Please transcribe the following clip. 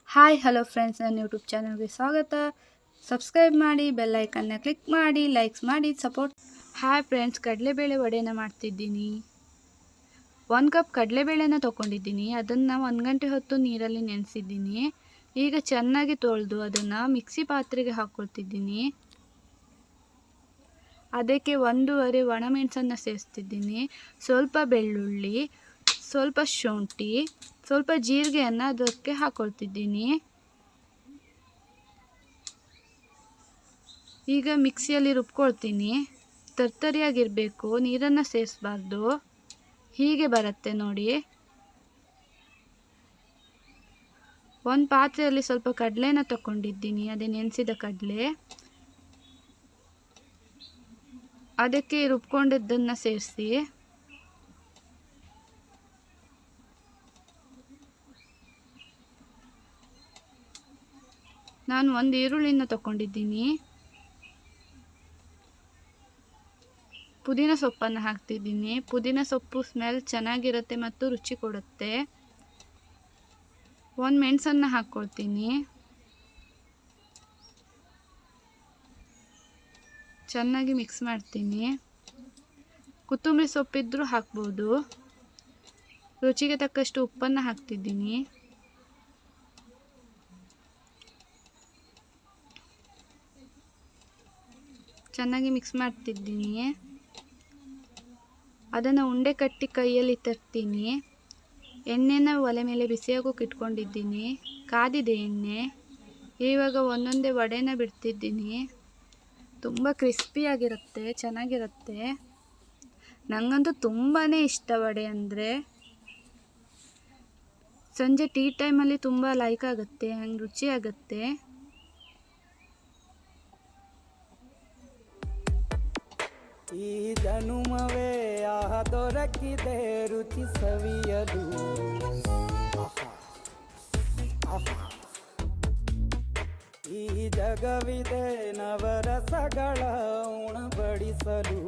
Hi hello friends, ನನ್ನ YouTube ಚಾನಲ್ಗೆ ಸ್ವಾಗತ. ಸಬ್ಸ್ಕ್ರೈಬ್ ಮಾಡಿ, ಬೆಲ್ ಐಕನ್ನ ಕ್ಲಿಕ್ ಮಾಡಿ, ಲೈಕ್ಸ್ ಮಾಡಿ, ಸಪೋರ್ಟ್. ಹಾಯ್ ಫ್ರೆಂಡ್ಸ್, ಕಡಲೆಬೇಳೆ ವಡೆನ ಮಾಡ್ತಿದ್ದೀನಿ. 1 ಕಪ್ ಕಡಲೆಬೇಳೆನ ತೊಗೊಂಡಿದ್ದೀನಿ. ಅದನ್ನು 1 ಗಂಟೆ ಹೊತ್ತು ನೀರಲ್ಲಿ ನೆನೆಸಿದ್ದೀನಿ. ಈಗ ಚೆನ್ನಾಗಿ ತೊಳೆದು ಅದನ್ನು ಮಿಕ್ಸಿ ಪಾತ್ರೆಗೆ ಹಾಕ್ಕೊಳ್ತಿದ್ದೀನಿ. ಅದಕ್ಕೆ 1.5 ಒಣಮೆಣಸನ್ನು ಸೇರಿಸ್ತಿದ್ದೀನಿ. ಸ್ವಲ್ಪ ಬೆಳ್ಳುಳ್ಳಿ, ಸ್ವಲ್ಪ ಶುಂಠಿ, ಸ್ವಲ್ಪ ಜೀರಿಗೆಯನ್ನು ಅದಕ್ಕೆ ಹಾಕ್ಕೊಳ್ತಿದ್ದೀನಿ. ಈಗ ಮಿಕ್ಸಿಯಲ್ಲಿ ರುಬ್ಕೊಳ್ತೀನಿ. ತರ್ತರಿಯಾಗಿರಬೇಕು, ನೀರನ್ನು ಸೇರಿಸಬಾರ್ದು. ಹೀಗೆ ಬರುತ್ತೆ ನೋಡಿ. ಒಂದು ಪಾತ್ರೆಯಲ್ಲಿ ಸ್ವಲ್ಪ ಕಡಲೆನ ತಗೊಂಡಿದ್ದೀನಿ, ಅದೇ ನೆನೆಸಿದ ಕಡಲೆ. ಅದಕ್ಕೆ ರುಬ್ಕೊಂಡಿದ್ದನ್ನು ಸೇರಿಸಿ. ನಾನು 1 ಈರುಳ್ಳಿನ ತಗೊಂಡಿದ್ದೀನಿ. ಪುದೀನ ಸೊಪ್ಪನ್ನು ಹಾಕ್ತಿದ್ದೀನಿ. ಪುದೀನ ಸೊಪ್ಪು ಸ್ಮೆಲ್ ಚೆನ್ನಾಗಿರುತ್ತೆ ಮತ್ತು ರುಚಿ ಕೊಡುತ್ತೆ. 1 ಮೆಣಸನ್ನು ಹಾಕ್ಕೊಳ್ತೀನಿ. ಚೆನ್ನಾಗಿ ಮಿಕ್ಸ್ ಮಾಡ್ತೀನಿ. ಕೊತ್ತಂಬರಿ ಸೊಪ್ಪಿದ್ರೂ ಹಾಕ್ಬೋದು. ರುಚಿಗೆ ತಕ್ಕಷ್ಟು ಉಪ್ಪನ್ನು ಹಾಕ್ತಿದ್ದೀನಿ. ಚೆನ್ನಾಗಿ ಮಿಕ್ಸ್ ಮಾಡ್ತಿದ್ದೀನಿ. ಅದನ್ನು ಉಂಡೆ ಕಟ್ಟಿ ಕೈಯಲ್ಲಿ ತರ್ತೀನಿ. ಎಣ್ಣೆನ ಒಲೆ ಮೇಲೆ ಬಿಸಿಯಾಗೋಕೆ ಇಟ್ಕೊಂಡಿದ್ದೀನಿ. ಕಾದಿದೆ ಎಣ್ಣೆ. ಇವಾಗ ಒಂದೊಂದೇ ವಡೆನ ಬಿಡ್ತಿದ್ದೀನಿ. ತುಂಬ ಕ್ರಿಸ್ಪಿಯಾಗಿರುತ್ತೆ, ಚೆನ್ನಾಗಿರುತ್ತೆ. ನನಗಂತೂ ತುಂಬಾ ಇಷ್ಟ ವಡೆ ಅಂದರೆ. ಸಂಜೆ ಟೀ ಟೈಮಲ್ಲಿ ತುಂಬ ಲೈಕ್ ಆಗುತ್ತೆ, ಹಂಗೆ ರುಚಿಯಾಗುತ್ತೆ. ಈ ಜನುಮವೇ ದೊರಕಿದೆ ರುಚಿ ಸವಿಯಲು. ಈ ಜಗವಿದೆ ನವರಸಗಳ ಉಣಬಡಿಸಲು.